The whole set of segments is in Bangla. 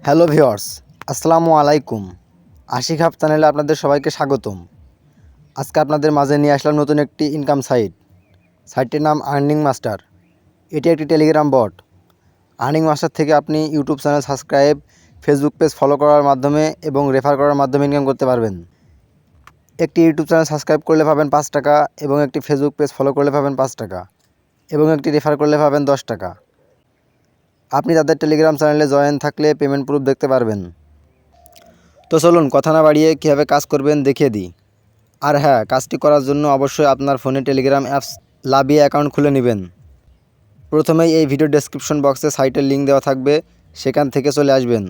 হ্যালো ভিউয়ার্স, আসসালামু আলাইকুম। আশিক হাব চ্যানেলে আপনাদের সবাইকে স্বাগতম। আজকে আপনাদের মাঝে নিয়ে আসলাম নতুন একটি ইনকাম সাইটটির নাম আর্নিং মাস্টার। এটি একটি টেলিগ্রাম বট। আর্নিং মাস্টার থেকে আপনি YouTube channel subscribe, Facebook page follow করার মাধ্যমে এবং রেফার করার মাধ্যমে ইনকাম করতে পারবেন। একটি ইউটিউব চ্যানেল সাবস্ক্রাইব করলে পাবেন 5 টাকা এবং একটি ফেসবুক পেজ ফলো করলে পাবেন 5 টাকা এবং একটি রেফার করলে পাবেন 10 টাকা। আপনি তাদের টেলিগ্রাম চ্যানেলে জয়েন থাকলে পেমেন্ট প্রুফ দেখতে পারবেন। তো চলুন কথা না বাড়িয়ে কীভাবে কাজ করবেন দেখিয়ে দিই। আর হ্যাঁ, কাজটি করার জন্য অবশ্যই আপনার ফোনে টেলিগ্রাম অ্যাপস লাগিয়ে অ্যাকাউন্ট খুলে নেবেন। প্রথমেই এই ভিডিও ডেসক্রিপশন বক্সে সাইটের লিঙ্ক দেওয়া থাকবে, সেখান থেকে চলে আসবেন।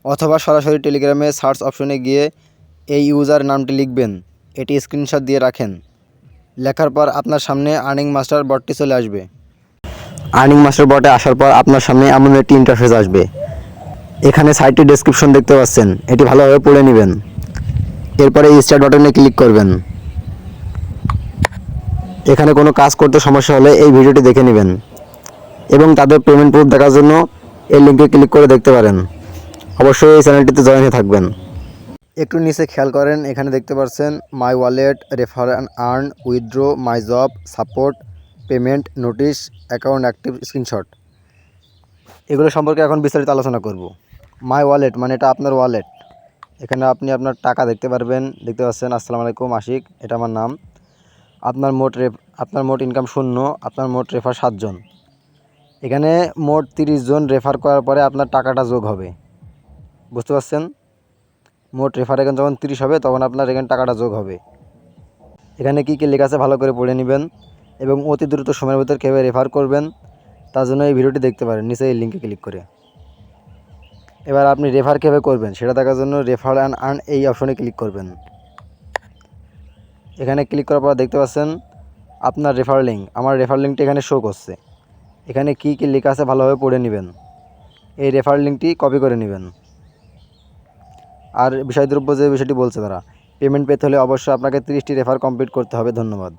অথবা সরাসরি টেলিগ্রামে সার্চ অপশনে গিয়ে এই ইউজার নামটি লিখবেন, এটি স্ক্রিনশট দিয়ে রাখেন। লেখার পর আপনার সামনে আর্নিং মাস্টার বটটি চলে আসবে। আর্নিং মাস্টার বটে আসার পর আপনার সামনে এমন একটি ইন্টারফেস আসবে। এখানে সাইটটির ডেসক্রিপশন দেখতে পাচ্ছেন, এটি ভালোভাবে পড়ে নেবেন। এরপরে স্টার্ট বাটনে ক্লিক করবেন। এখানে কোনো কাজ করতে সমস্যা হলে এই ভিডিওটি দেখে নেবেন এবং তাদের পেমেন্ট প্রুফ দেখার জন্য এই লিঙ্কে ক্লিক করে দেখতে পারেন। অবশ্যই এই চ্যানেলটিতে জয়েন হয়ে থাকবেন। একটু নিচে খেয়াল করেন, এখানে দেখতে পাচ্ছেন my wallet, refer and earn, withdraw, my job, support, payment, notice, account active, screenshot. এগুলো সম্পর্কে এখন বিস্তারিত আলোচনা করব। মাই ওয়ালেট মানে এটা আপনার ওয়ালেট। এখানে আপনি আপনার টাকা দেখতে পারবেন। দেখতে পাচ্ছেন আসসালামু আলাইকুম আশিক, এটা আমার নাম। আপনার মোট ইনকাম 0, আপনার মোট রেফার 7 জন। এখানে মোট 30 জন রেফার করার পরে আপনার টাকাটা যোগ হবে। বুঝতে পারছেন? মোট রেফার এখানে যখন 30 হবে তখন আপনার এখানে টাকাটা যোগ হবে। এখানে কী কী লেখা আছে ভালো করে পড়ে নেবেন এবং অতি দ্রুত সময়ের ভিতর কীভাবে রেফার করবেন তার জন্য এই ভিডিওটি দেখতে পারেন নিচে এই লিঙ্কে ক্লিক করে। এবার আপনি রেফার কীভাবে করবেন সেটা দেখার জন্য রেফার অ্যান্ড আর্ন এই অপশনে ক্লিক করবেন। এখানে ক্লিক করার পর দেখতে পাচ্ছেন আপনার রেফার লিঙ্ক। আমার রেফার লিঙ্কটি এখানে শো করছে। এখানে কী কী লেখা আছে ভালোভাবে পড়ে নেবেন। এই রেফার লিঙ্কটি কপি করে নেবেন। আর বিষয়দ্রব্য যে বিষয়টি বলছে তারা, পেমেন্ট পেতে হলে অবশ্যই আপনাকে 30টি রেফার কমপ্লিট করতে হবে। ধন্যবাদ।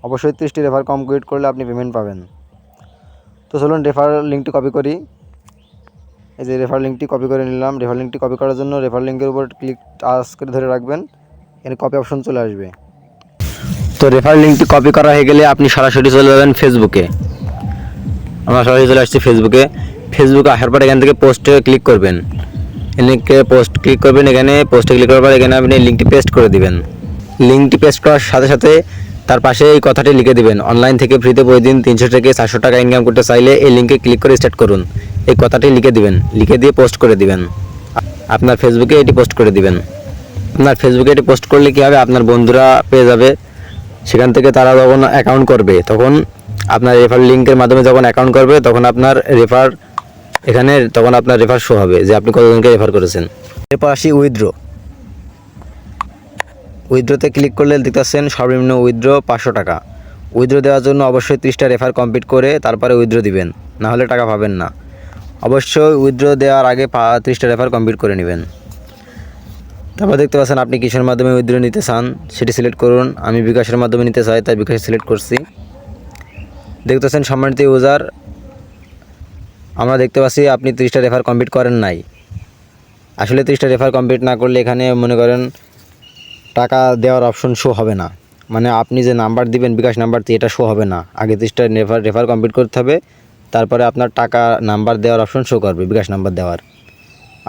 অবশ্যই 30টি রেফার কমপ্লিট করলে আপনি পেমেন্ট পাবেন। তো চলুন রেফার লিঙ্কটি কপি করি। এই যে রেফার লিঙ্কটি কপি করে নিলাম। রেফার লিঙ্কটি কপি করার জন্য রেফার লিঙ্কের উপর ক্লিক টাচ করে ধরে রাখবেন, এখানে কপি অপশন চলে আসবে। তো রেফার লিঙ্কটি কপি করা হয়ে গেলে আপনি সরাসরি চলে যাবেন ফেসবুকে। আমরা সরাসরি চলে আসছি ফেসবুকে। ফেসবুকে আসার পর এখান থেকে পোস্টে ক্লিক করবেন। এই লিঙ্কে পোস্ট ক্লিক করবেন। এখানে পোস্টে ক্লিক করার পর এখানে আপনি লিঙ্কটি পেস্ট করে দিবেন। লিঙ্কটি পেস্ট করার সাথে সাথে তার পাশে এই কথাটি লিখে দিবেন, অনলাইন থেকে ফ্রিতে প্রতিদিন 300 থেকে 400 টাকা ইনকাম করতে চাইলে এই লিঙ্কে ক্লিক করে স্টার্ট করুন। এই কথাটি লিখে দিবেন, লিখে দিয়ে পোস্ট করে দিবেন। আপনার ফেসবুকে এটি পোস্ট করে দিবেন। আপনার ফেসবুকে এটি পোস্ট করলে কী হবে, আপনার বন্ধুরা পেয়ে যাবে। সেখান থেকে তারা যখন অ্যাকাউন্ট করবে তখন আপনার রেফার লিঙ্কের মাধ্যমে যখন অ্যাকাউন্ট করবে তখন আপনার রেফার শো হবে যে আপনি কতজনকে রেফার করেছেন। এরপর আসি উইথড্রোতে ক্লিক করলে দেখতে পাচ্ছেন সর্বনিম্ন উইথড্রো 500 টাকা। উইথড্রো দেওয়ার জন্য অবশ্যই 30টা রেফার কমপ্লিট করে তারপরে উইথড্রো দিবেন, না হলে টাকা পাবেন না। অবশ্যই উইথড্রো দেওয়ার আগে 30টা রেফার কমপ্লিট করে নেবেন। তারপর দেখতে পাচ্ছেন আপনি কিসের মাধ্যমে উইথড্রো নিতে চান সেটি সিলেক্ট করুন। আমি বিকাশের মাধ্যমে নিতে চাই, তাই বিকাশে সিলেক্ট করছি। দেখতে পাচ্ছেন সম্মানিত ইউজার, আমরা দেখতে পাচ্ছি আপনি 30টা রেফার কমপ্লিট করেন নাই। আসলে 30টা রেফার কমপ্লিট না করলে এখানে মনে করেন টাকা দেওয়ার অপশন শো হবে না। মানে আপনি যে নাম্বার দিবেন বিকাশ নাম্বারটি এটা শো হবে না। আগে 30টা রেফার কমপ্লিট করতে হবে, তারপরে আপনার টাকা নাম্বার দেওয়ার অপশন শো করবে, বিকাশ নাম্বার দেওয়ার।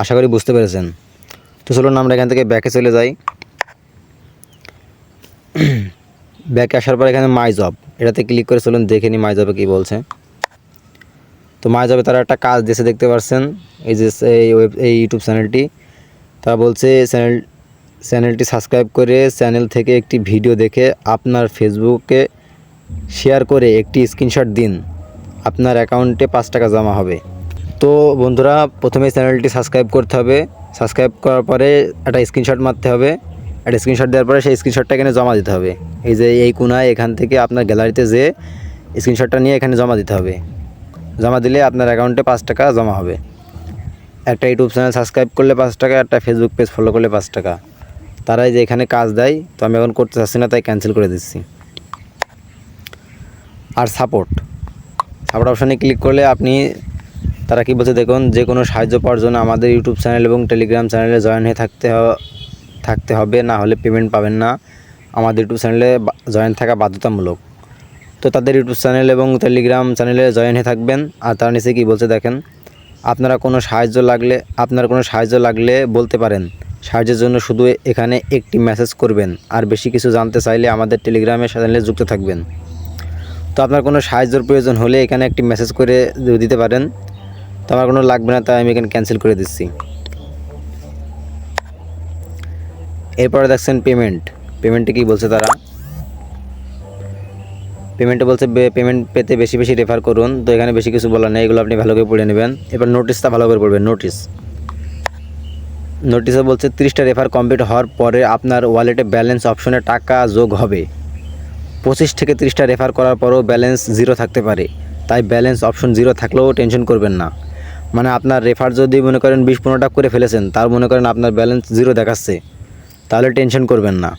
আশা করি বুঝতে পেরেছেন। তো চলুন আমরা এখান থেকে ব্যাকে চলে যাই। ব্যাকে আসার পর এখানে মাই জব, এটাতে ক্লিক করে চলুন দেখে নিই মাই জবে কী বলছে। তো মাই জবে তারা একটা কাজ দিয়েছে, দেখতে পাচ্ছেন এই যে এই ইউটিউব চ্যানেলটি। তারা বলছে চ্যানেলটি সাবস্ক্রাইব করে চ্যানেল থেকে একটি ভিডিও দেখে আপনার ফেসবুকে শেয়ার করে একটি স্ক্রিনশট দিন, আপনার অ্যাকাউন্টে 5 টাকা জমা হবে। তো বন্ধুরা, প্রথমে চ্যানেলটি সাবস্ক্রাইব করতে হবে। সাবস্ক্রাইব করার পরে একটা স্ক্রিনশট মারতে হবে। একটা স্ক্রিনশট দেওয়ার পরে সেই স্ক্রিনশটটা এখানে জমা দিতে হবে। এই যে এই কোনায় এখান থেকে আপনার গ্যালারিতে যে স্ক্রিনশটটা নিয়ে এখানে জমা দিতে হবে। জমা দিলে আপনার অ্যাকাউন্টে 5 টাকা জমা হবে। একটা ইউটিউব চ্যানেল সাবস্ক্রাইব করলে 5 টাকা, একটা ফেসবুক পেজ ফলো করলে 5 টাকা। তারাই যে এখানে কাজ দেয়, তো আমি এখন করতে চাচ্ছি না, তাই ক্যান্সেল করে দিচ্ছি। আর সাপোর্ট অপশানে ক্লিক করলে আপনি তারা কি বলছে দেখুন, যে কোনো সাহায্য পাওয়ার জন্য আমাদের ইউটিউব চ্যানেল এবং টেলিগ্রাম চ্যানেলে জয়েন হয়ে থাকতে হবে, না হলে পেমেন্ট পাবেন না। আমাদের ইউটিউব চ্যানেলে জয়েন থাকা বাধ্যতামূলক। তো তাদের ইউটিউব চ্যানেল এবং টেলিগ্রাম চ্যানেলে জয়েন হয়ে থাকবেন। আর তার নিচে কী বলছে দেখেন, আপনার কোনো সাহায্য লাগলে বলতে পারেন। সাহায্যের জন্য শুধু এখানে একটি মেসেজ করবেন, আর বেশি কিছু জানতে চাইলে আমাদের টেলিগ্রামের চ্যানেলে যুক্ত থাকবেন। তো আপনার কোনো সাহায্যের প্রয়োজন হলে এখানে একটি মেসেজ করে দিতে পারেন। তো আমার কোনো লাগবে না, তাই আমি এখানে ক্যান্সেল করে দিচ্ছি। এরপরে দেখছেন পেমেন্টে কী বলছে তারা, পেমেন্টে বলছে পেমেন্ট পেতে বেশি বেশি রেফার করুন। তো এখানে বেশি কিছু বলার নেই, এগুলো আপনি ভালো করে পড়ে নেবেন। এবার নোটিশটা ভালো করে পড়বেন। নোটিশে বলছে 30টা রেফার কমপ্লিট হওয়ার পরে আপনার ওয়ালেটে ব্যালেন্স অপশনে টাকা যোগ হবে। 25 থেকে 30টা রেফার করার পরও ব্যালেন্স জিরো থাকতে পারে, তাই ব্যালেন্স অপশন জিরো থাকলেও টেনশন করবেন না। মানে আপনার রেফার যদি মনে করেন 20-15টা করে ফেলেছেন, তার মনে করেন আপনার ব্যালেন্স জিরো দেখাচ্ছে, তাহলে টেনশন করবেন না।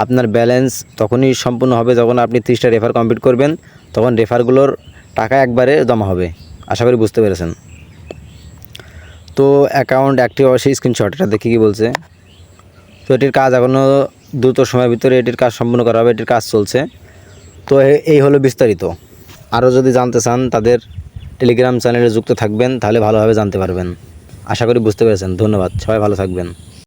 আপনার ব্যালেন্স তখনই সম্পূর্ণ হবে যখন আপনি 30টা রেফার কমপ্লিট করবেন, তখন রেফারগুলোর টাকা একবারে জমা হবে। আশা করি বুঝতে পেরেছেন। তো অ্যাকাউন্ট অ্যাক্টিভ অবশ্যই স্ক্রিনশট, এটা দেখি কী বলছে। তো এটির কাজ এখনও দ্রুত সময়ের ভিতরে এটির কাজ সম্পূর্ণ করা হবে, এটির কাজ চলছে। তো এই হলো বিস্তারিত। আরও যদি জানতে চান তাদের টেলিগ্রাম চ্যানেলে যুক্ত থাকবেন, তাহলে ভালোভাবে জানতে পারবেন। আশা করি বুঝতে পেরেছেন। ধন্যবাদ, সবাই ভালো থাকবেন।